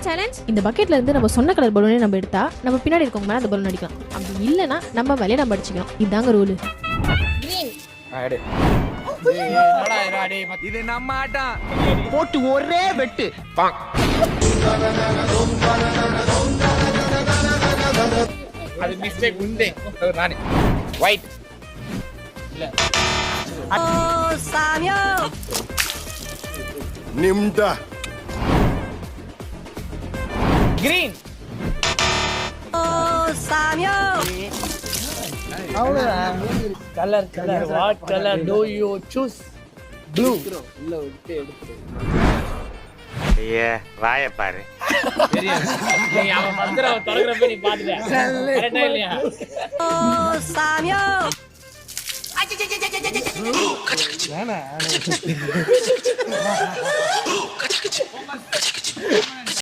Challenge? இந்த பக்கெட்ல இருந்து நம்ம சொன்ன கலர் பலூனே நம்ம எடுத்தா நம்ம பின்னாடி இருக்கவங்க மேல அந்த பலூன் அடிக்கலாம். அப்படி இல்லனா நம்ம வேலையை நம்ம அடிச்சுக்கலாம். இதாங்க ரூல். இது நம்ம ஆட்டம். போட்டு ஒரே வெட்டு. அது மிஸ்டேக் உண்டே. நானே ஒயிட் இல்ல. ஓ சாமியோ. நிம்டா. கிரீன். ஓ சாமியோ. அவ்வளவுதான். Colour what colour to you choose? Blue. உள்ள விட்டு எடுத்து. ஐயா வாயை பாரு. நீ அவன் மந்திரம் தொடங்குறப்ப நீ பாத்துட்ட. கரெக்ட்டா இல்லையா? ஓ சாமியோ. நானா